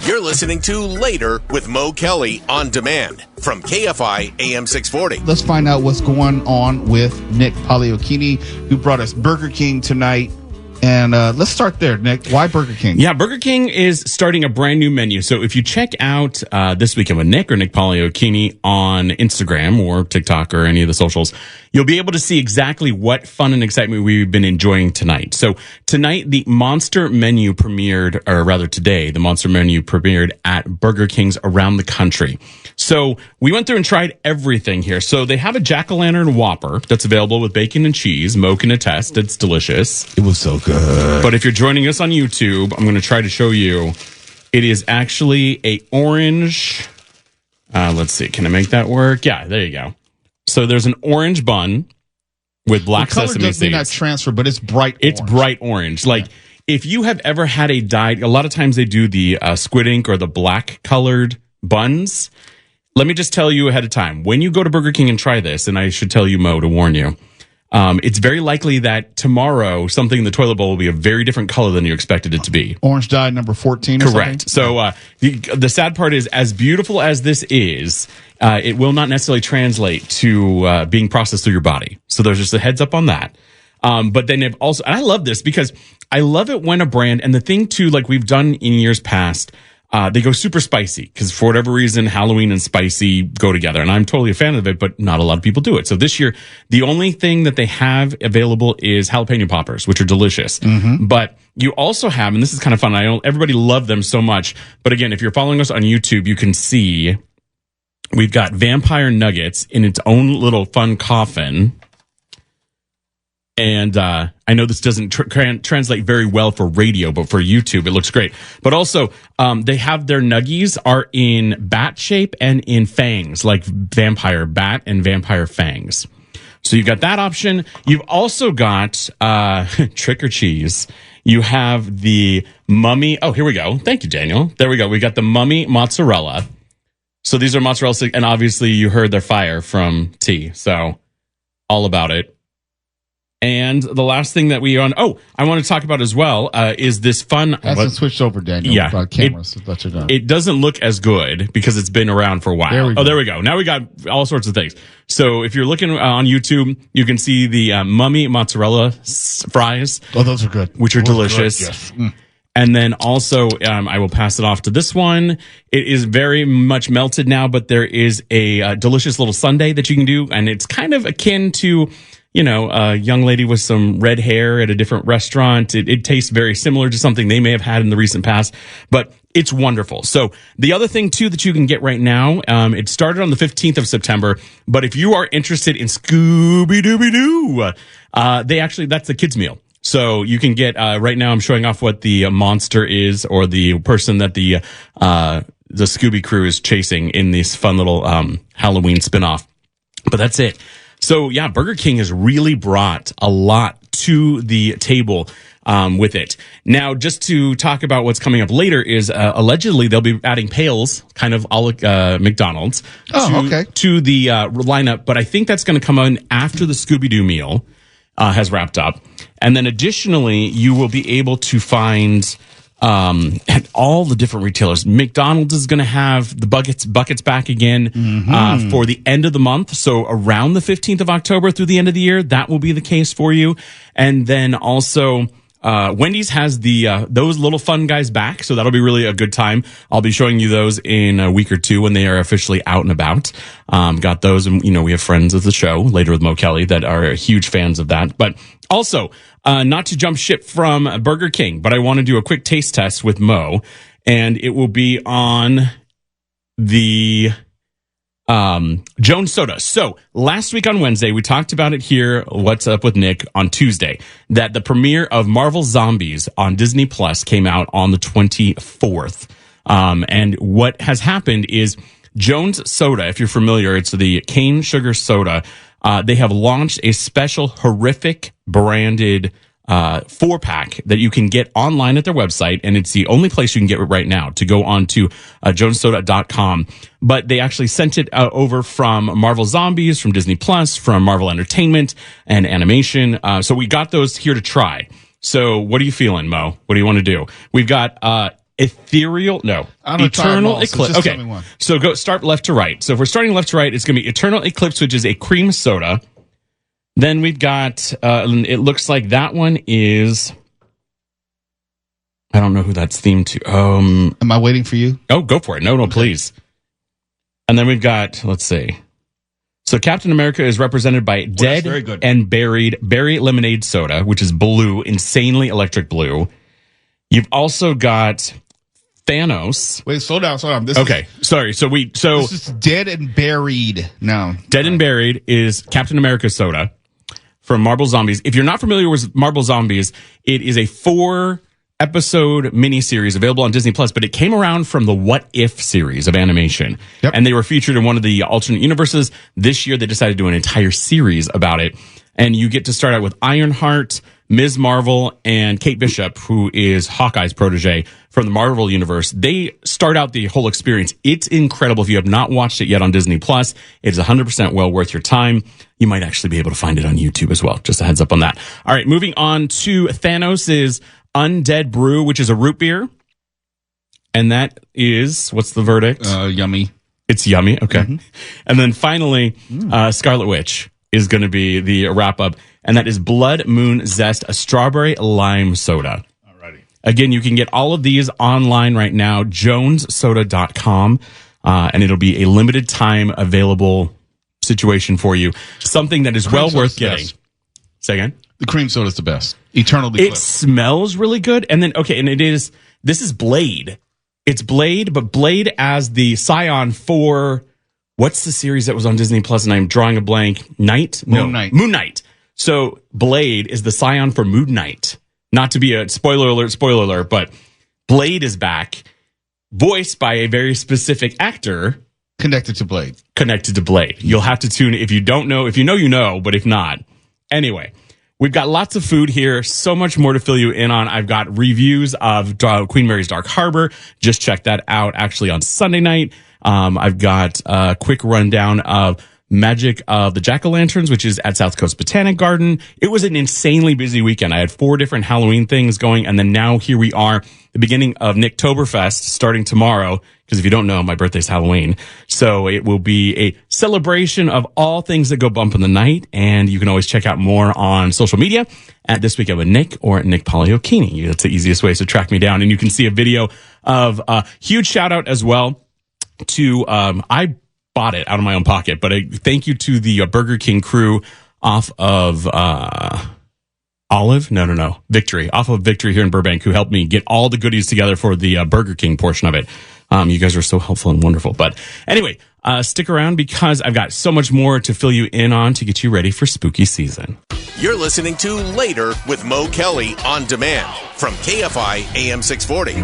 You're listening to Later with Mo Kelly on demand from KFI AM 640. Let's find out what's going on with Nick Pagliocchini, who brought us Burger King tonight. And let's start there, Nick. Why Burger King? Yeah, Burger King is starting a brand new menu. So if you check out This Weekend with Nick or Nick Pagliocchini on Instagram or TikTok or any of the socials, you'll be able to see exactly what fun and excitement we've been enjoying tonight. So tonight, the Monster menu premiered, or rather today, the Monster menu premiered at Burger Kings around the country. So we went through and tried everything here. So they have a Jack-o'-lantern Whopper that's available with bacon and cheese. Mo can attest, it's delicious. It was so good. But if you're joining us on YouTube, I'm going to try to show you. It is actually a orange. Let's see. Can I make that work? Yeah, there you go. So there's an orange bun with black sesame seeds. May not transfer, but it's bright orange. It's bright orange. Like, if you have ever had a dyed, a lot of times they do the squid ink or the black colored buns. Let me just tell you ahead of time. When you go to Burger King and try this, and I should tell you, Mo, to warn you, it's very likely that tomorrow something in the toilet bowl will be a very different color than you expected it to be. Orange dye number 14 or Correct. something? So the sad part is, as beautiful as this is, it will not necessarily translate to being processed through your body. So there's just a heads up on that. But then they've also, and I love this because I love it when a brand, and the thing too, like we've done in years past, they go super spicy because for whatever reason, Halloween and spicy go together. And I'm totally a fan of it, but not a lot of people do it. So this year, the only thing that they have available is jalapeno poppers, which are delicious. Mm-hmm. But you also have, and this is kind of fun. I know everybody loved them so much. But again, if you're following us on YouTube, you can see we've got vampire nuggets in its own little fun coffin. And I know this doesn't translate very well for radio, but for YouTube, it looks great. But also, they have their nuggies are in bat shape and in fangs, like vampire bat and vampire fangs. So you've got that option. You've also got trick or cheese. You have the mummy. Oh, here we go. Thank you, Daniel. There we go. We got the mummy mozzarella. So these are mozzarella sticks, and obviously you heard their fire from T. So all about it. And the last thing that I want to talk about as well is this fun. Hasn't switched over, Daniel. Yeah, about cameras. So let you know. It doesn't look as good because it's been around for a while. There we go. Now we got all sorts of things. So if you're looking on YouTube, you can see the mummy mozzarella fries. Oh, those are good. Which are delicious. Yes. Mm. And then also, I will pass it off to this one. It is very much melted now, but there is a delicious little sundae that you can do, and it's kind of akin to, a young lady with some red hair at a different restaurant. It tastes very similar to something they may have had in the recent past, but it's wonderful. So the other thing too that you can get right now, it started on the 15th of September, but if you are interested in Scooby-Dooby-Doo, that's the kids meal. So you can get, right now I'm showing off what the monster is, or the person that the Scooby crew is chasing in this fun little, Halloween spinoff. But that's it. So yeah, Burger King has really brought a lot to the table with it. Now, just to talk about what's coming up later is allegedly they'll be adding pails, kind of a la McDonald's, to the lineup. But I think that's going to come on after the Scooby-Doo meal has wrapped up. And then additionally, you will be able to find at all the different retailers. McDonald's is going to have the buckets back again for the end of the month. So around the 15th of October through the end of the year, that will be the case for you. And then also Wendy's has those little fun guys back, so that'll be really a good time. I'll be showing you those in a week or two when they are officially out and about. Got those, and we have friends of the show, Later with Mo Kelly, that are huge fans of that. But also, not to jump ship from Burger King, but I want to do a quick taste test with Mo, and it will be on the Jones Soda. So last week on Wednesday, we talked about it here, What's Up with Nick, on Tuesday, that the premiere of Marvel Zombies on Disney Plus came out on the 24th. And what has happened is Jones Soda, if you're familiar, it's the cane sugar soda. They have launched a special horrific branded 4-pack that you can get online at their website, and it's the only place you can get it right now, to go on to jonessoda.com. But they actually sent it over from Marvel Zombies, from Disney Plus, from Marvel Entertainment and Animation. So we got those here to try. So what are you feeling, Mo? What do you want to do? We've got Ethereal, no, I don't try them Eternal all, so Eclipse. just tell Okay, me one. so go start left to right. So if we're starting left to right, it's going to be Eternal Eclipse, which is a cream soda. Then we've got, it looks like that one is, I don't know who that's themed to. Am I waiting for you? Oh, go for it. No, please. And then we've got, let's see. So Captain America is represented by Dead very good. and Buried Berry Lemonade Soda, which is blue, insanely electric blue. You've also got Thanos. Wait, slow down. Okay, sorry. So This is Dead and Buried now. Dead and Buried is Captain America soda from Marvel Zombies. If you're not familiar with Marvel Zombies, it is a 4-episode miniseries available on Disney Plus, but it came around from the What If series of animation. Yep. And they were featured in one of the alternate universes. This year, they decided to do an entire series about it. And you get to start out with Ironheart, Ms. Marvel, and Kate Bishop, who is Hawkeye's protege from the Marvel universe. They start out the whole experience. It's incredible. If you have not watched it yet on Disney Plus, it is 100% well worth your time. You might actually be able to find it on YouTube as well. Just a heads up on that. All right, moving on to Thanos' Undead Brew, which is a root beer. And that is, what's the verdict? Yummy. It's yummy. Okay. And then finally, Scarlet Witch is going to be the wrap up. And that is Blood Moon Zest, a strawberry lime soda. Alrighty. Again, you can get all of these online right now, jonessoda.com. And it'll be a limited time available situation for you. Something that is well worth getting. Say again? The cream soda's the best. Eternal It Eclipse. smells really good. And then, okay, and this is Blade. It's Blade, but Blade as the scion for, what's the series that was on Disney Plus? And I'm drawing a blank. Moon Knight. Moon Knight. So Blade is the scion for Moon Knight. Not to be a spoiler alert, but Blade is back, voiced by a very specific actor. Connected to Blade. You'll have to tune in. If you don't know, if you know, you know, but if not. Anyway, we've got lots of food here. So much more to fill you in on. I've got reviews of Queen Mary's Dark Harbor. Just check that out actually on Sunday night. I've got a quick rundown of Magic of the Jack-o'-lanterns, which is at South Coast Botanic Garden. It was an insanely busy weekend. I had 4 different Halloween things going, and then now here we are, the beginning of Nicktoberfest starting tomorrow, because if you don't know, my birthday's Halloween. So it will be a celebration of all things that go bump in the night, and you can always check out more on social media at This Weekend with Nick or at Nick Poliokini. That's the easiest way to track me down, and you can see a video of a huge shout out as well to, I bought it out of my own pocket, but thank you to the Burger King crew off of Victory, off of Victory here in Burbank, who helped me get all the goodies together for the Burger King portion of it. You guys are so helpful and wonderful. But anyway, stick around because I've got so much more to fill you in on to get you ready for spooky season. You're listening to Later with Mo Kelly on demand from KFI AM 640.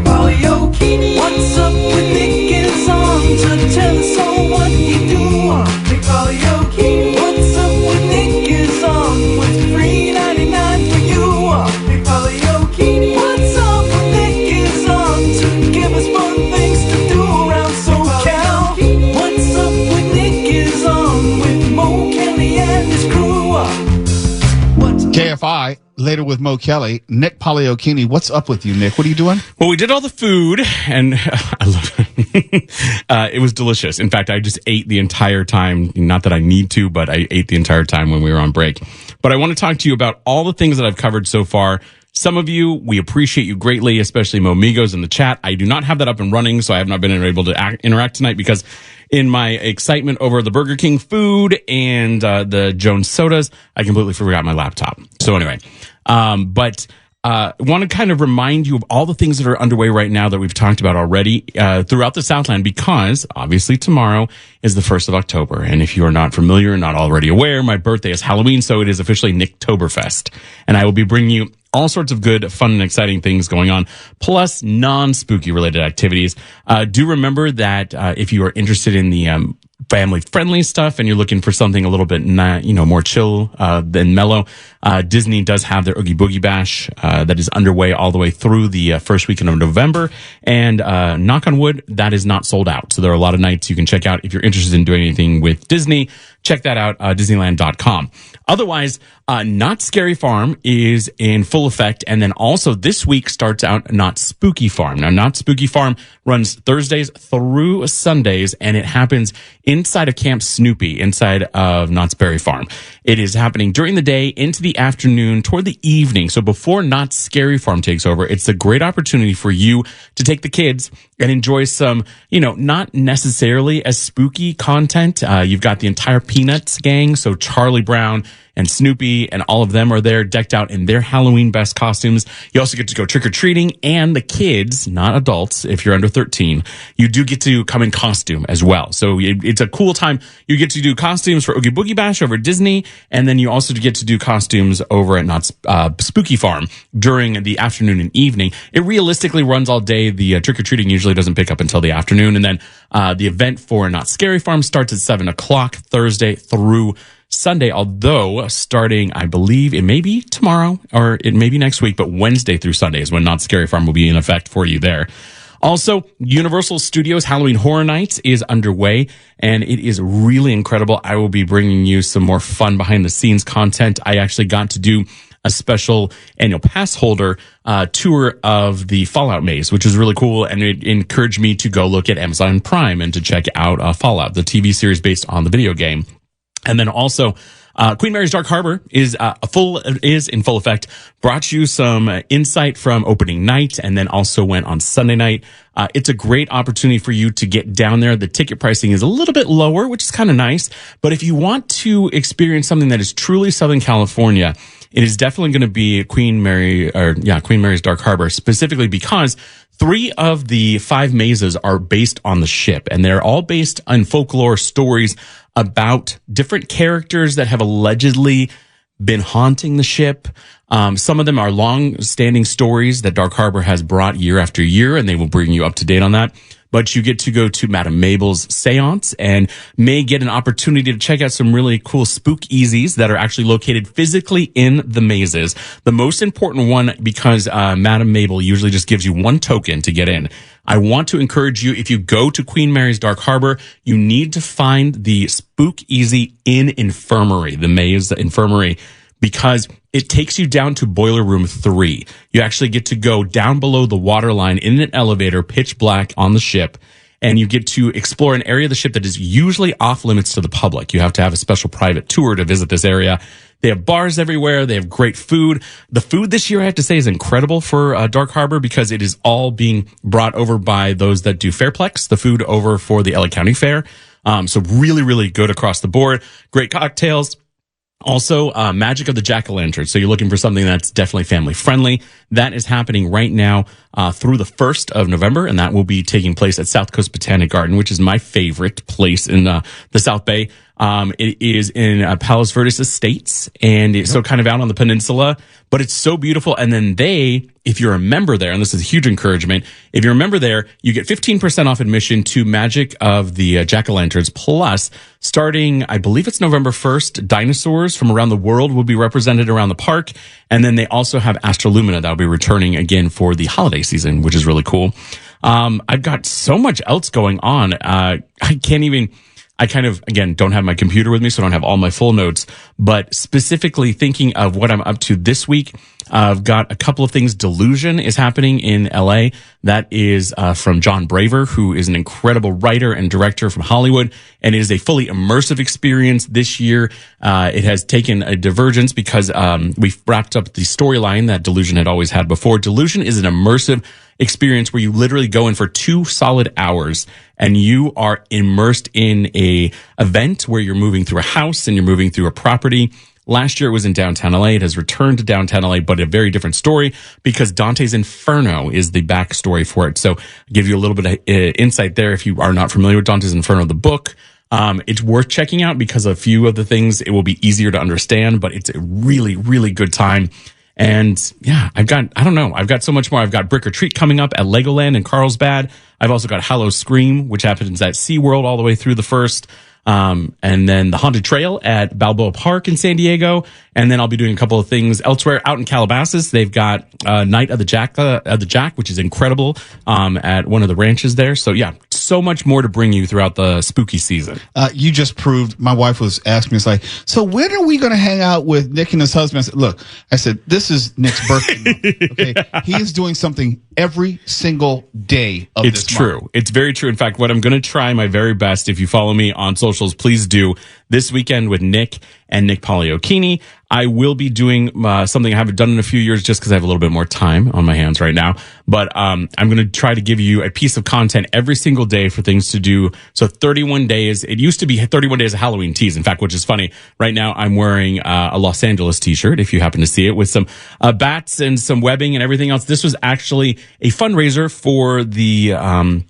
What's up with Nick is on to tell us all what you do. What's up with Nick is on with free 99 for you. What's up with Nick is on to give us fun things to do around SoCal. What's up with Nick is on with Mo Kelly and his crew. KFI, later with Mo Kelly. Nick Poliokini, what's up with you, Nick? What are you doing? Well, we did all the food, and I love it. It was delicious. In fact, I just ate the entire time. Not that I need to, but I ate the entire time when we were on break. But I want to talk to you about all the things that I've covered so far. Some of you, we appreciate you greatly, especially Momigos in the chat. I do not have that up and running, so I have not been able to interact tonight because in my excitement over the Burger King food and the Jones sodas, I completely forgot my laptop. So anyway, but want to kind of remind you of all the things that are underway right now that we've talked about already throughout the Southland, because obviously tomorrow is the 1st of October. And if you are not familiar, not already aware, my birthday is Halloween, so it is officially Nicktoberfest. And I will be bringing you all sorts of good, fun, and exciting things going on, plus non-spooky related activities. Do remember that if you are interested in the family friendly stuff and you're looking for something a little bit, more chill, than mellow, Disney does have their Oogie Boogie Bash, that is underway all the way through the first weekend of November. And, knock on wood, that is not sold out. So there are a lot of nights you can check out if you're interested in doing anything with Disney. Check that out, Disneyland.com. Otherwise, Not Scary Farm is in full effect. And then also this week starts out Not Spooky Farm. Now, Not Spooky Farm runs Thursdays through Sundays, and it happens inside of Camp Snoopy, inside of Knott's Berry Farm. It is happening during the day into the afternoon toward the evening. So before Not Scary Farm takes over, it's a great opportunity for you to take the kids and enjoy some, not necessarily as spooky content. You've got the entire Peanuts gang. So Charlie Brown and Snoopy and all of them are there decked out in their Halloween best costumes. You also get to go trick-or-treating, and the kids, not adults, if you're under 13, you do get to come in costume as well. So it's a cool time. You get to do costumes for Oogie Boogie Bash over at Disney, and then you also get to do costumes over at Knott's Spooky Farm during the afternoon and evening. It realistically runs all day. The trick-or-treating usually doesn't pick up until the afternoon, and then the event for Not Scary Farm starts at 7 o'clock Thursday through Sunday, although starting, I believe it may be tomorrow or it may be next week, but Wednesday through Sunday is when Not Scary Farm will be in effect for you there. Also, Universal Studios Halloween Horror Nights is underway, and it is really incredible. I will be bringing you some more fun behind the scenes content. I actually got to do a special annual pass holder tour of the Fallout maze, which is really cool, and it encouraged me to go look at Amazon Prime and to check out Fallout, the TV series based on the video game. And then also, Queen Mary's Dark Harbor is in full effect. Brought you some insight from opening night, and then also went on Sunday night. It's a great opportunity for you to get down there. The ticket pricing is a little bit lower, which is kind of nice. But if you want to experience something that is truly Southern California, it is definitely going to be Queen Mary's Dark Harbor, specifically because 3 of the 5 mazes are based on the ship, and they're all based on folklore stories about different characters that have allegedly been haunting the ship. Some of them are long-standing stories that Dark Harbor has brought year after year, and they will bring you up to date on that. But you get to go to Madame Mabel's seance and may get an opportunity to check out some really cool spook-easies that are actually located physically in the mazes. The most important one, because Madame Mabel usually just gives you 1 token to get in. I want to encourage you, if you go to Queen Mary's Dark Harbor, you need to find the Spook-Easy in Infirmary, the maze infirmary, because it takes you down to Boiler Room 3. You actually get to go down below the waterline in an elevator, pitch black on the ship, and you get to explore an area of the ship that is usually off limits to the public. You have to have a special private tour to visit this area. They have bars everywhere. They have great food. The food this year, I have to say, is incredible for Dark Harbor because it is all being brought over by those that do Fairplex, the food over for the LA County Fair. So really, really good across the board. Great cocktails. Also, Magic of the Jack-o'-lantern. So you're looking for something that's definitely family friendly. That is happening right now through the 1st of November, and that will be taking place at South Coast Botanic Garden, which is my favorite place in the South Bay. It is in Palos Verdes Estates, and it's so kind of out on the peninsula, but it's so beautiful. And then if you're a member there, and this is a huge encouragement, if you're a member there, you get 15% off admission to Magic of the Jack-o'-lanterns. Plus, starting, I believe it's November 1st, dinosaurs from around the world will be represented around the park. And then they also have Astrolumina that will be returning again for the holiday season, which is really cool. I've got so much else going on. I kind of, again, don't have my computer with me, so I don't have all my full notes, but specifically thinking of what I'm up to this week, I've got a couple of things. Delusion is happening in LA. That is from John Braver, who is an incredible writer and director from Hollywood, and it is a fully immersive experience this year. It has taken a divergence because we've wrapped up the storyline that Delusion had always had before. Delusion is an immersive experience where you literally go in for 2 solid hours and you are immersed in a event where you're moving through a house and you're moving through a property. Last year it was in downtown LA. It has returned to downtown LA, but a very different story because Dante's Inferno is the backstory for it. So I'll give you a little bit of insight there if you are not familiar with Dante's Inferno, the book. It's worth checking out because a few of the things, it will be easier to understand, but it's a really, really good time. And yeah, I've got so much more. I've got Brick or Treat coming up at Legoland in Carlsbad. I've also got Hallow Scream, which happens at SeaWorld all the way through the 1st. And then the Haunted Trail at Balboa Park in San Diego. And then I'll be doing a couple of things elsewhere out in Calabasas. They've got Night of the Jack, which is incredible, at one of the ranches there. So yeah, so much more to bring you throughout the spooky season. You just proved, my wife was asking me, it's like, so when are we going to hang out with Nick and his husband? I said, look, this is Nick's birthday month, okay? He is doing something every single day of this month. It's true. It's very true. In fact, what I'm going to try my very best, if you follow me on socials, please do, this weekend with Nick and Nick Poliokini. I will be doing something I haven't done in a few years just because I have a little bit more time on my hands right now. But I'm going to try to give you a piece of content every single day for things to do. So 31 days. It used to be 31 days of Halloween teas. In fact, which is funny. Right now, I'm wearing a Los Angeles t-shirt, if you happen to see it, with some bats and some webbing and everything else. This was actually a fundraiser for the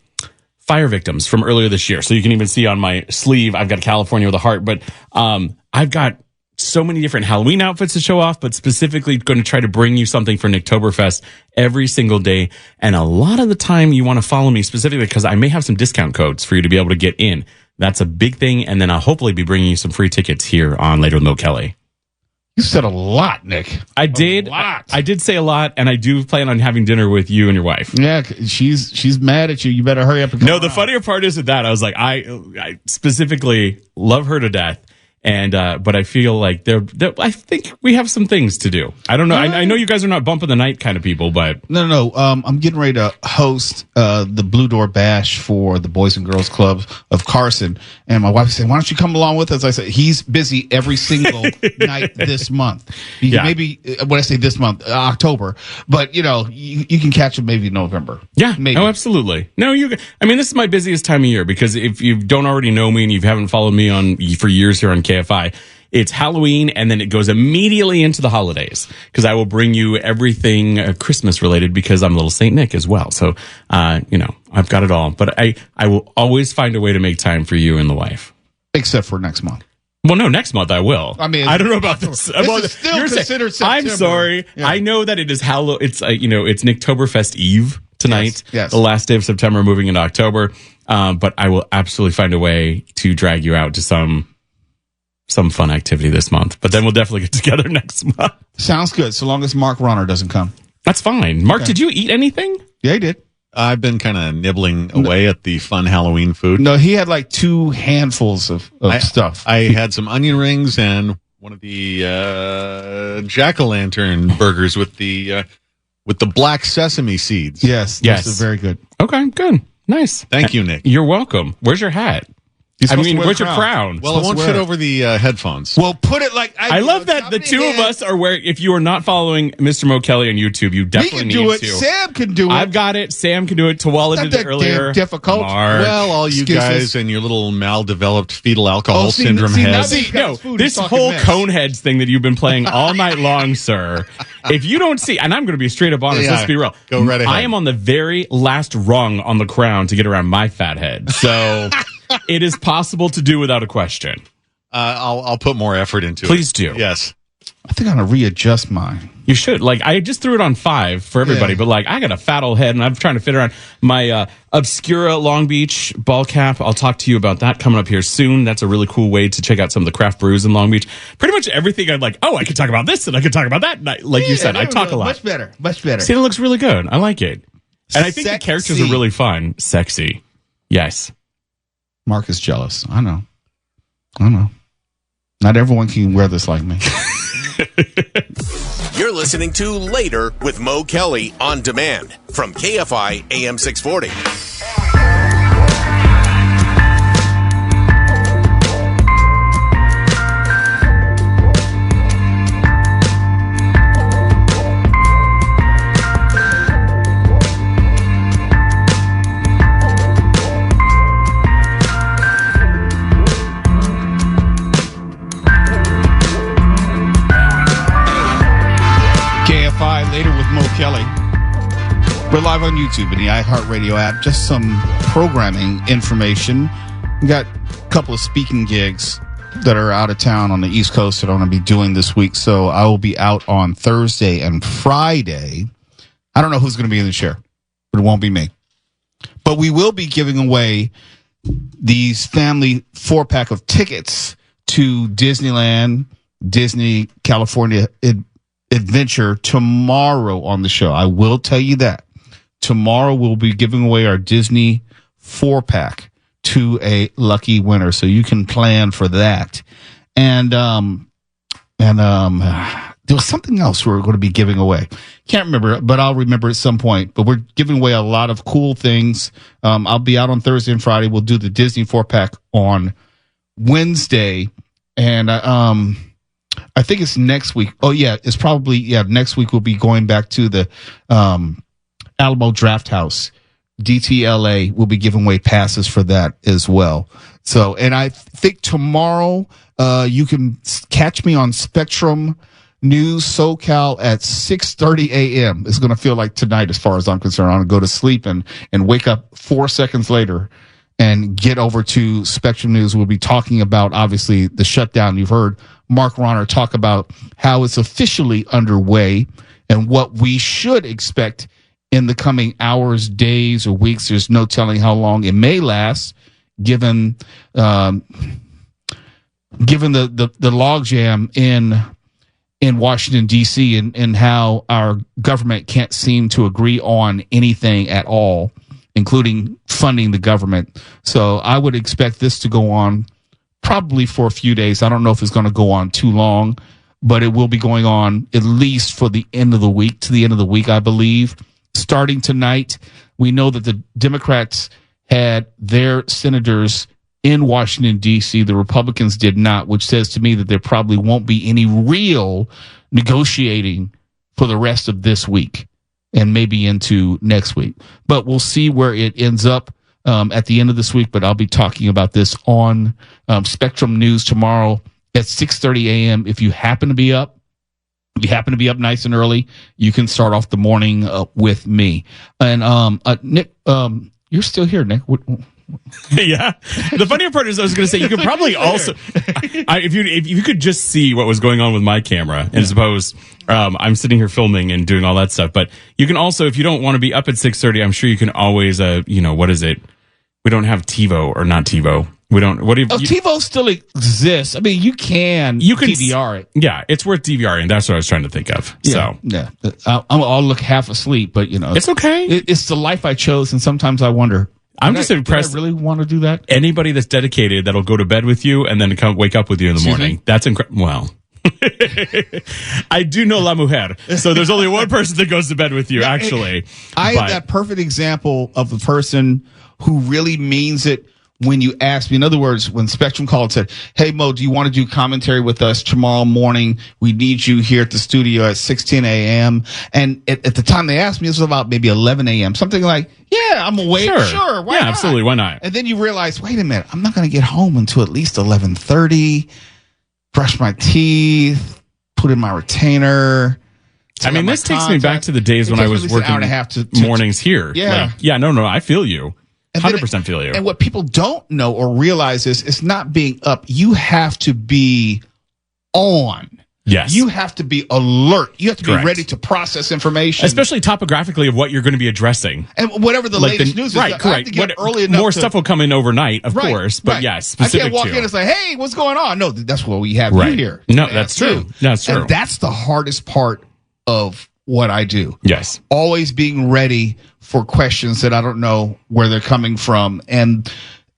fire victims from earlier this year. So you can even see on my sleeve, I've got California with a heart. But I've got so many different Halloween outfits to show off, but specifically going to try to bring you something for Nicktoberfest every single day. And a lot of the time you want to follow me specifically because I may have some discount codes for you to be able to get in. That's a big thing. And then I'll hopefully be bringing you some free tickets here on Later with Mo Kelly. You said a lot, Nick. I did. I did say a lot, and I do plan on having dinner with you and your wife. Yeah, she's mad at you. You better hurry up and come No, the around. funnier part is that I was like, I specifically love her to death. And, but I feel like I think we have some things to do. I don't know. I know you guys are not bumping the night kind of people, but. No. I'm getting ready to host, the Blue Door Bash for the Boys and Girls Club of Carson. And my wife said, why don't you come along with us? I said, he's busy every single night this month. Yeah. Maybe, when I say this month, October, but you can catch him maybe November. Yeah. Maybe. Oh, absolutely. No, this is my busiest time of year because if you don't already know me and you haven't followed me for years here on KFI, it's Halloween and then it goes immediately into the holidays because I will bring you everything Christmas related because I'm little Saint Nick as well. So, I've got it all, but I will always find a way to make time for you and the wife. Except for next month. Well, no, next month I will. I mean, I don't know about this. This is still considered September. I'm sorry. Yeah. I know that it is it's it's Nicktoberfest Eve tonight. Yes. The last day of September, moving into October. But I will absolutely find a way to drag you out to some fun activity this month, but then we'll definitely get together next month. Sounds good. So long as Mark Ronner doesn't come. That's fine. Mark, Did you eat anything? Yeah, he did. I've been kind of nibbling away at the fun Halloween food. No, he had like 2 handfuls of stuff. I had some onion rings and one of the jack-o'-lantern burgers with the black sesame seeds. Yes. This is very good. Okay, good. Nice. Thank you, Nick. You're welcome. Where's your hat? Where's your crown? Well, it won't fit over the headphones. Well, put it like I love that the two of us are wearing. If you are not following Mr. Mo Kelly on YouTube, you definitely need to. We can do it. Sam can do it. I've got it. Sam can do it. Tawala did it earlier. Damn difficult. Mark. Well, all you guys and your little maldeveloped fetal alcohol syndrome heads. This whole Coneheads thing that you've been playing all night long, sir. If you don't see, and I'm going to be straight up honest, let's be real. Go right ahead. I am on the very last rung on the crown to get around my fat head. So it is possible to do without a question. I'll put more effort into it. Please do. Yes. I think I'm going to readjust mine. You should. I just threw it on 5 for everybody, but I got a fat old head and I'm trying to fit around my Obscura Long Beach ball cap. I'll talk to you about that coming up here soon. That's a really cool way to check out some of the craft brews in Long Beach. Pretty much everything I'm like, I could talk about this and I could talk about that. And you said, I talk a lot. Much better. Much better. See, it looks really good. I like it. And I think the characters are really fun. Sexy. Yes. Mark is jealous. I know. Not everyone can wear this like me. You're listening to Later with Mo Kelly on demand from KFI AM 640. Later with Mo Kelly. We're live on YouTube and the iHeartRadio app. Just some programming information. We got a couple of speaking gigs that are out of town on the East Coast that I'm going to be doing this week. So I will be out on Thursday and Friday. I don't know who's going to be in the chair, but it won't be me. But we will be giving away these family 4-pack of tickets to Disneyland, Disney California Adventure tomorrow on the show. I will tell you that. Tomorrow we'll be giving away our Disney 4-pack to a lucky winner, so you can plan for that. And there was something else we were going to be giving away. Can't remember, but I'll remember at some point. But we're giving away a lot of cool things. I'll be out on Thursday and Friday. We'll do the Disney 4-pack on Wednesday. And I think it's next week. Oh, yeah, it's probably, next week we'll be going back to the Alamo Draft House. DTLA will be giving away passes for that as well. So, and I think tomorrow you can catch me on Spectrum News SoCal at 6:30 a.m. It's going to feel like tonight as far as I'm concerned. I'm going to go to sleep and wake up 4 seconds later and get over to Spectrum News. We'll be talking about, obviously, the shutdown. You've heard Mark Ronner talk about how it's officially underway and what we should expect in the coming hours, days, or weeks. There's no telling how long it may last, given the logjam in Washington, D.C., and how our government can't seem to agree on anything at all, including funding the government. So I would expect this to go on probably for a few days. I don't know if it's going to go on too long, but it will be going on at least for the end of the week, to the end of the week, I believe. Starting tonight, we know that the Democrats had their senators in Washington, D.C. The Republicans did not, which says to me that there probably won't be any real negotiating for the rest of this week and maybe into next week. But we'll see where it ends up at the end of this week. But I'll be talking about this on Spectrum News tomorrow at 6:30 a.m. If you happen to be up, nice and early, you can start off the morning with me. And Nick, you're still here, Nick. Yeah. The funnier part is, I was going to say, you could probably also, if you could just see what was going on with my camera, and suppose I'm sitting here filming and doing all that stuff, but you can also, if you don't want to be up at 6:30, I'm sure you can always, what is it? We don't have TiVo, or not TiVo. We don't. What do you? TiVo still exists. I mean, you can DVR it. Yeah, it's worth DVRing. That's what I was trying to think of. Yeah, I'll look half asleep, but it's okay. It's the life I chose, and sometimes I wonder. I'm just impressed. I really want to do that. Anybody that's dedicated, that'll go to bed with you and then come wake up with you in the morning. That's incredible. Well, I do know La Mujer, so there's only one person that goes to bed with you. Actually, I have that perfect example of the person who really means it. When you ask me, in other words, when Spectrum called and said, "Hey Mo, do you want to do commentary with us tomorrow morning? We need you here at the studio at 6:10 a.m." And at the time they asked me, this was about maybe 11 a.m. Something like, "Yeah, I'm awake. Sure, why not? Absolutely, why not?" And then you realize, wait a minute, I'm not going to get home until at least 11:30. Brush my teeth, put in my retainer. I mean, this takes me back to the days when I was working mornings here. Yeah, no, I feel you. 100% feel you. And what people don't know or realize is it's not being up. You have to be on. Yes. You have to be alert. You have to be ready to process information. Especially topographically of what you're going to be addressing. And whatever the latest news is. Right, correct. I have to get early enough more stuff will come in overnight, of course. But yes, specific I can't walk in and say, "Hey, what's going on?" No, that's what we have you here. No, that's true. That's true. And that's the hardest part of what I do. Yes. Always being ready for questions that I don't know where they're coming from. And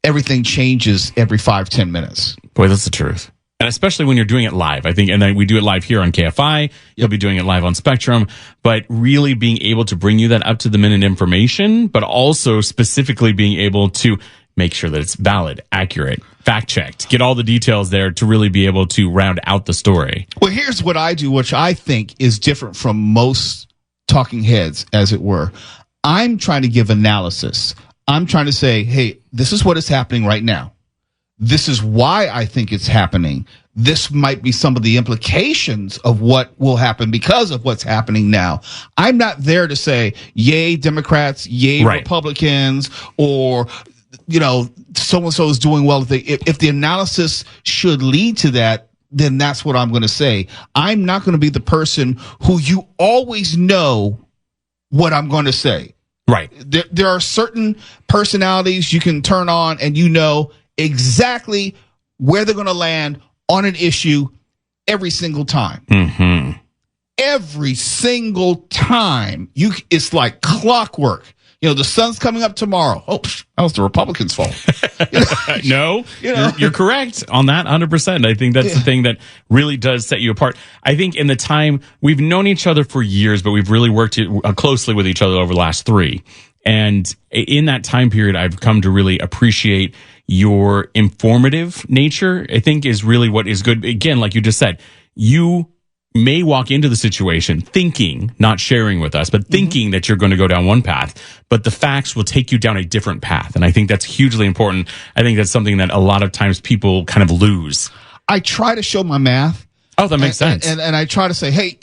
everything changes every 5-10 minutes. Boy, that's the truth. And especially when you're doing it live, I think, and then we do it live here on KFI. You'll be doing it live on Spectrum, but really being able to bring you that up to the minute information, but also specifically being able to make sure that it's valid, accurate, fact checked, get all the details there to really be able to round out the story. Well, here's what I do, which I think is different from most talking heads, as it were. I'm trying to give analysis. I'm trying to say, hey, this is what is happening right now. This is why I think it's happening. This might be some of the implications of what will happen because of what's happening now. I'm not there to say, yay, Democrats, yay, Republicans, or, so-and-so is doing well. If the analysis should lead to that, then that's what I'm going to say. I'm not going to be the person who you always know what I'm going to say. Right. There are certain personalities you can turn on and you know exactly where they're going to land on an issue every single time. Mm-hmm. Every single time. It's like clockwork. You know, the sun's coming up tomorrow. Oh, that was the Republicans' fault. No, you're correct on that 100%. I think that's the thing that really does set you apart. I think in the time we've known each other for years, but we've really worked closely with each other over the last 3. And in that time period, I've come to really appreciate your informative nature. I think is really what is good. Again, like you just said, you may walk into the situation thinking, not sharing with us, but thinking that you're going to go down one path, but the facts will take you down a different path. And I think that's hugely important. I think that's something that a lot of times people kind of lose. I try to show my math. Oh, that makes sense. And I try to say, hey,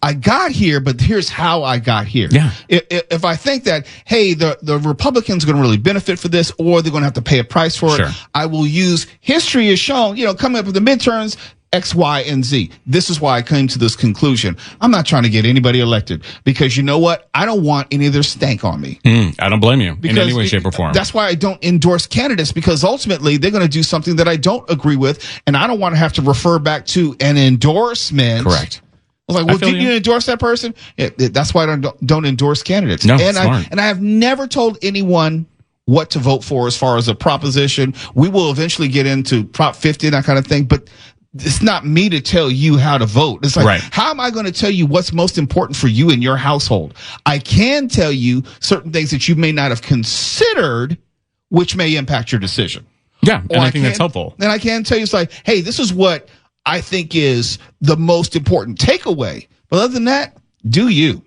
I got here, but here's how I got here. Yeah. If I think that, hey, the Republicans are going to really benefit for this, or they're going to have to pay a price for it, I will use history has shown, coming up with the midterms, X, Y, and Z. This is why I came to this conclusion. I'm not trying to get anybody elected because you know what? I don't want any of their stank on me. I don't blame you in any way, shape, or form. That's why I don't endorse candidates, because ultimately they're going to do something that I don't agree with, and I don't want to have to refer back to an endorsement. Correct. I was like, well, didn't you endorse that person? That's why I don't endorse candidates. No, and smart. I have never told anyone what to vote for as far as a proposition. We will eventually get into Prop 50 and that kind of thing, but it's not me to tell you how to vote. It's like, how am I going to tell you what's most important for you in your household? I can tell you certain things that you may not have considered, which may impact your decision. Yeah, and I think that's helpful. And I can tell you, it's like, hey, this is what I think is the most important takeaway. But other than that, do you.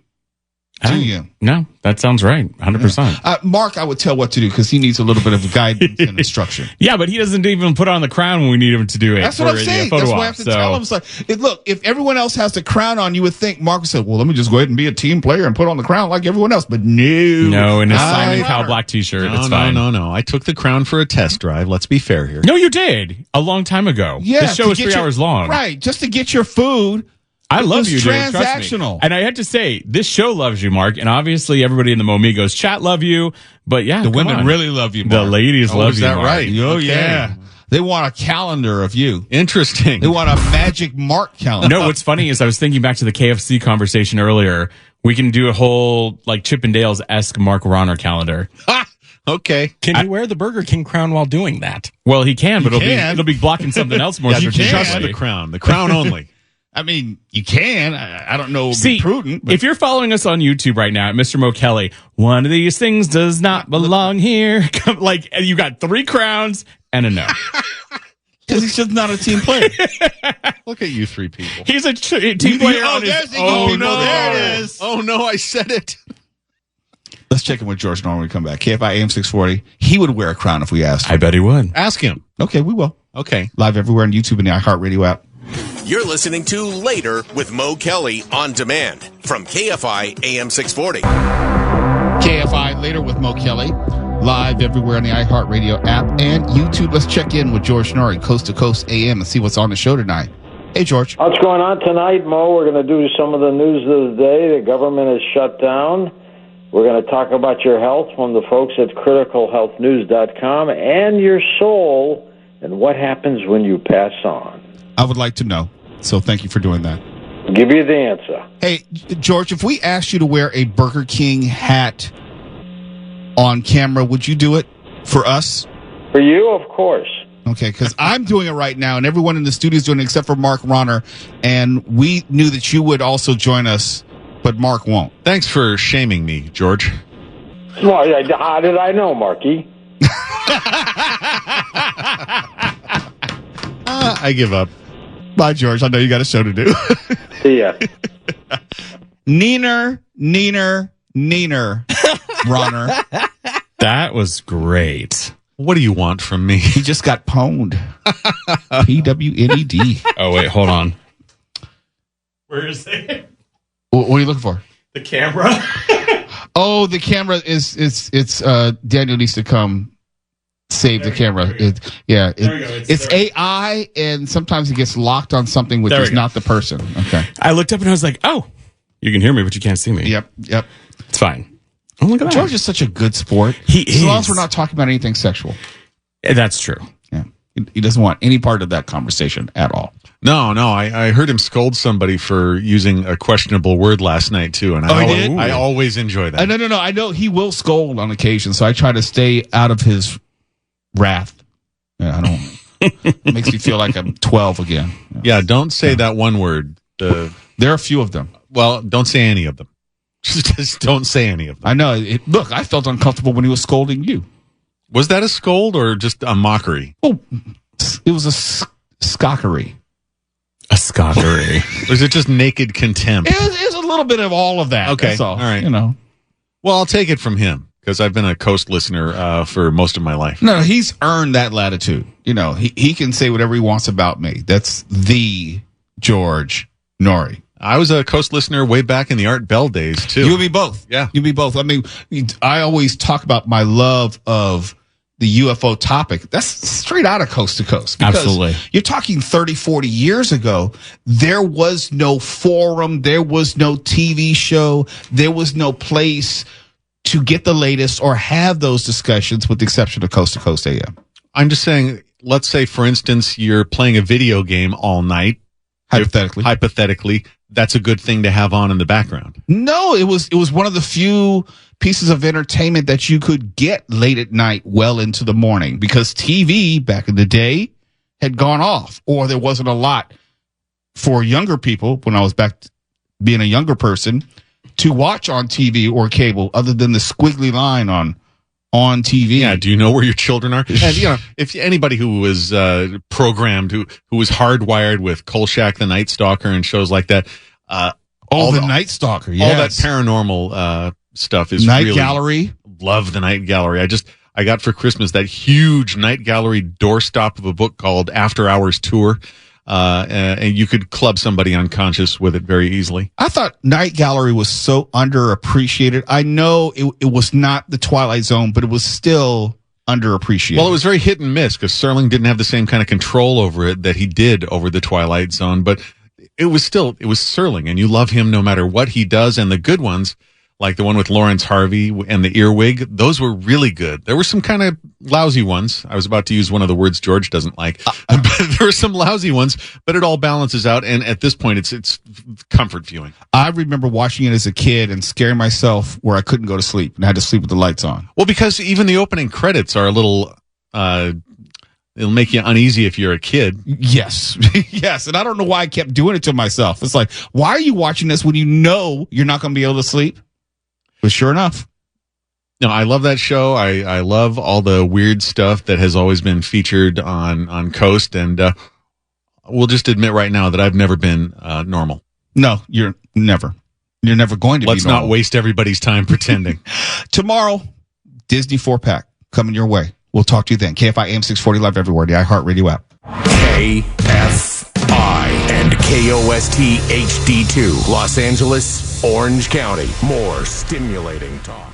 Do you? No, that sounds right. 100%. Mark, I would tell what to do because he needs a little bit of guidance and instruction. Yeah, but he doesn't even put on the crown when we need him to do it. That's what I'm saying. That's why I have to tell him. It's like, look, if everyone else has the crown on, you would think Mark would say, well, let me just go ahead and be a team player and put on the crown like everyone else. But no. No, in a Simon Cowell black t-shirt. It's fine. No. I took the crown for a test drive. Let's be fair here. No, you did. A long time ago. Yeah, this show is 3 hours long. Right. Just to get your food. I love you, dude. Transactional. Trust me. And I had to say, this show loves you, Mark. And obviously, everybody in the Momigos chat love you. But yeah, the women really love you, Mark. The ladies love you, Mark. Mark. Right? Oh, okay. Yeah. They want a calendar of you. Interesting. They want a magic Mark calendar. No, what's funny is I was thinking back to the KFC conversation earlier. We can do a whole, like, Chippendales-esque Mark Ronner calendar. Okay. Can you wear the Burger King crown while doing that? Well, he can, but it'll be blocking something else more. You can just the crown only. I mean, you can. I don't know. Be prudent. But. If you're following us on YouTube right now, Mr. Mo Kelly, one of these things does not belong here. Like, you got 3 crowns and a no. Because he's just not a team player. Look at you 3 people. He's a team player. There it is. Oh, no, I said it. Let's check in with George Norman when we come back. KFI AM 640. He would wear a crown if we asked him. I bet he would. Ask him. Okay, we will. Okay. Live everywhere on YouTube and the iHeartRadio app. You're listening to Later with Mo Kelly on demand from KFI AM 640. KFI Later with Mo Kelly. Live everywhere on the iHeartRadio app and YouTube. Let's check in with George Norrie, Coast to Coast AM, and see what's on the show tonight. Hey, George. What's going on tonight, Mo? We're going to do some of the news of the day. The government is shut down. We're going to talk about your health from the folks at criticalhealthnews.com and your soul and what happens when you pass on. I would like to know, so thank you for doing that. I'll give you the answer. Hey, George, if we asked you to wear a Burger King hat on camera, would you do it for us? For you, of course. Okay, because I'm doing it right now, and everyone in the studio is doing it except for Mark Ronner, and we knew that you would also join us, but Mark won't. Thanks for shaming me, George. Well, how did I know, Marky? I give up. Bye, George. I know you got a show to do. See ya. Neener, Ronner. That was great. What do you want from me? He just got pwned. P-W-N-E-D. Oh, wait, hold on. Where is it? What are you looking for? The camera. Oh, the camera is Daniel needs to come save the camera. It's AI, and sometimes it gets locked on something which is not the person. Okay. I looked up and I was like, oh, you can hear me, but you can't see me. Yep. It's fine. Oh, look at that. George is such a good sport. He As long as is. we're not talking about anything sexual. That's true. Yeah. He doesn't want any part of that conversation at all. No, I heard him scold somebody for using a questionable word last night too, and I always enjoy that. No. I know he will scold on occasion, so I try to stay out of his wrath. Yeah, I don't. It makes me feel like I'm 12 again. Yeah, don't say that one word. There are a few of them. Well, don't say any of them. Just don't say any of them. I know. Look, I felt uncomfortable when he was scolding you. Was that a scold or just a mockery? Oh, it was a scockery. A scottery. Or is it just naked contempt? It was a little bit of all of that. Okay, That's all. all right. You know. Well, I'll take it from him because I've been a Coast listener for most of my life. No, he's earned that latitude. You know, he can say whatever he wants about me. That's the George Norrie. I was a Coast listener way back in the Art Bell days too. You and me both. Yeah. You and me both. I mean, I always talk about my love of the UFO topic. That's straight out of Coast to Coast. Because Absolutely. You're talking 30, 40 years ago. There was no forum. There was no TV show. There was no place to get the latest or have those discussions with the exception of Coast to Coast AM. I'm just saying, let's say, for instance, you're playing a video game all night. Hypothetically, that's a good thing to have on in the background. No, it was one of the few pieces of entertainment that you could get late at night, well into the morning, because TV back in the day had gone off, or there wasn't a lot for younger people when I was back being a younger person to watch on TV or cable other than the squiggly line on TV. Yeah, do you know where your children are? And if anybody who was programmed, who was hardwired with Kolchak the Night Stalker and shows like that, the Night Stalker, yes. all that paranormal stuff is Night really, Gallery. Love the Night Gallery. I got for Christmas that huge Night Gallery doorstop of a book called After Hours Tour. And you could club somebody unconscious with it very easily. I thought Night Gallery was so underappreciated. I know it was not the Twilight Zone, but it was still underappreciated. Well, it was very hit and miss because Serling didn't have the same kind of control over it that he did over the Twilight Zone, but it was Serling, and you love him no matter what he does. And the good ones, like the one with Lawrence Harvey and the earwig, those were really good. There were some kind of lousy ones. I was about to use one of the words George doesn't like. But there were some lousy ones, but it all balances out. And at this point, it's comfort viewing. I remember watching it as a kid and scaring myself where I couldn't go to sleep and I had to sleep with the lights on. Well, because even the opening credits are a little, it'll make you uneasy if you're a kid. Yes. Yes. And I don't know why I kept doing it to myself. It's like, why are you watching this when you know you're not going to be able to sleep? But sure enough. No, I love that show. I love all the weird stuff that has always been featured on Coast. And we'll just admit right now that I've never been normal. No, you're never. You're never going to Let's be normal. not waste everybody's time pretending. Tomorrow, Disney 4-pack coming your way. We'll talk to you then. KFI AM 640 live everywhere. The iHeartRadio app. KFI and KOST HD2, Los Angeles, Orange County. More stimulating talk.